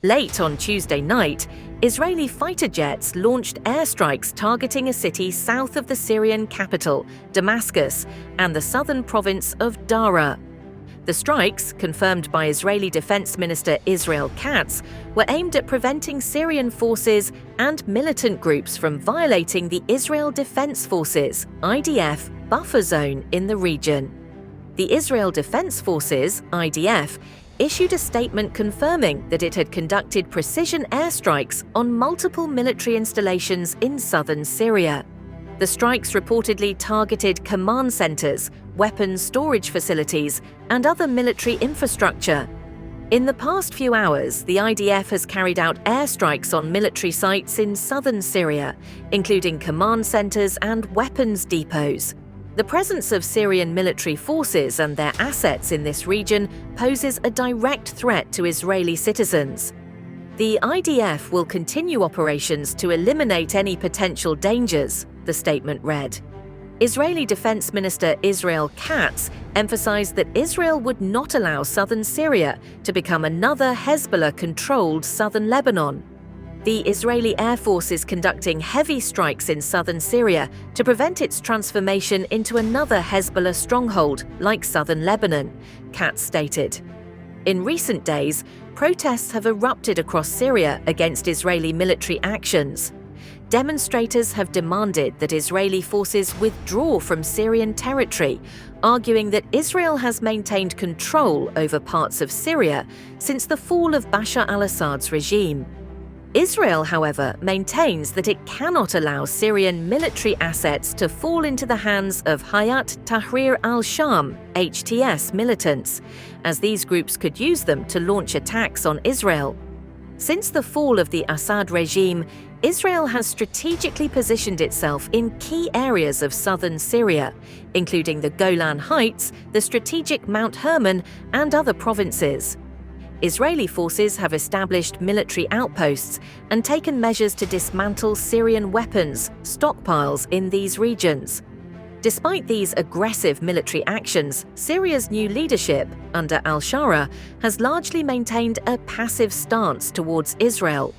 Late on Tuesday night, Israeli fighter jets launched airstrikes targeting a city south of the Syrian capital, Damascus, and the southern province of Dara. The strikes, confirmed by Israeli Defense Minister Israel Katz, were aimed at preventing Syrian forces and militant groups from violating the Israel Defense Forces (IDF) buffer zone in the region. The Israel Defense Forces (IDF) issued a statement confirming that it had conducted precision airstrikes on multiple military installations in southern Syria. The strikes reportedly targeted command centers, weapons storage facilities, and other military infrastructure. In the past few hours, the IDF has carried out airstrikes on military sites in southern Syria, including command centers and weapons depots. The presence of Syrian military forces and their assets in this region poses a direct threat to Israeli citizens. The IDF will continue operations to eliminate any potential dangers, the statement read. Israeli Defense Minister Israel Katz emphasized that Israel would not allow southern Syria to become another Hezbollah-controlled southern Lebanon. The Israeli Air Force is conducting heavy strikes in southern Syria to prevent its transformation into another Hezbollah stronghold like southern Lebanon, Katz stated. In recent days, protests have erupted across Syria against Israeli military actions. Demonstrators have demanded that Israeli forces withdraw from Syrian territory, arguing that Israel has maintained control over parts of Syria since the fall of Bashar al-Assad's regime. Israel, however, maintains that it cannot allow Syrian military assets to fall into the hands of Hayat Tahrir al-Sham (HTS) militants, as these groups could use them to launch attacks on Israel. Since the fall of the Assad regime, Israel has strategically positioned itself in key areas of southern Syria, including the Golan Heights, the strategic Mount Hermon, and other provinces. Israeli forces have established military outposts and taken measures to dismantle Syrian weapons stockpiles in these regions. Despite these aggressive military actions, Syria's new leadership, under al-Shara, has largely maintained a passive stance towards Israel.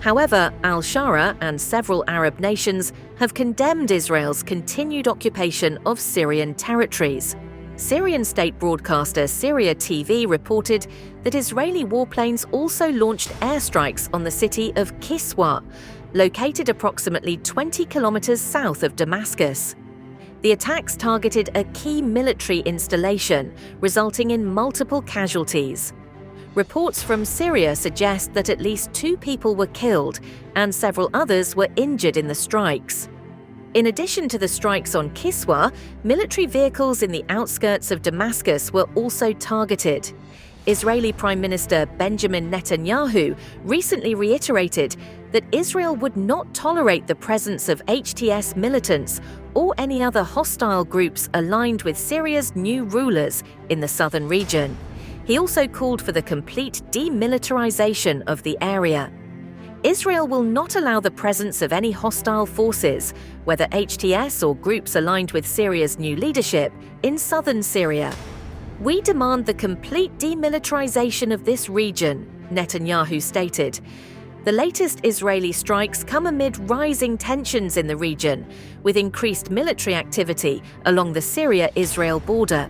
However, al-Shara and several Arab nations have condemned Israel's continued occupation of Syrian territories. Syrian state broadcaster Syria TV reported that Israeli warplanes also launched airstrikes on the city of Kiswa, located approximately 20 kilometers south of Damascus. The attacks targeted a key military installation, resulting in multiple casualties. Reports from Syria suggest that at least 2 people were killed and several others were injured in the strikes. In addition to the strikes on Kiswa, military vehicles in the outskirts of Damascus were also targeted. Israeli Prime Minister Benjamin Netanyahu recently reiterated that Israel would not tolerate the presence of HTS militants or any other hostile groups aligned with Syria's new rulers in the southern region. He also called for the complete demilitarization of the area. Israel will not allow the presence of any hostile forces, whether HTS or groups aligned with Syria's new leadership, in southern Syria. "We demand the complete demilitarization of this region," Netanyahu stated. The latest Israeli strikes come amid rising tensions in the region, with increased military activity along the Syria-Israel border.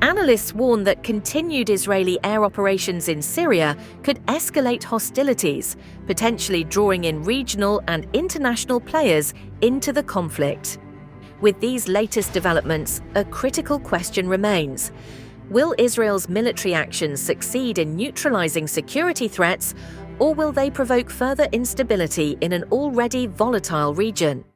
Analysts warn that continued Israeli air operations in Syria could escalate hostilities, potentially drawing in regional and international players into the conflict. With these latest developments, a critical question remains. Will Israel's military actions succeed in neutralizing security threats, or will they provoke further instability in an already volatile region?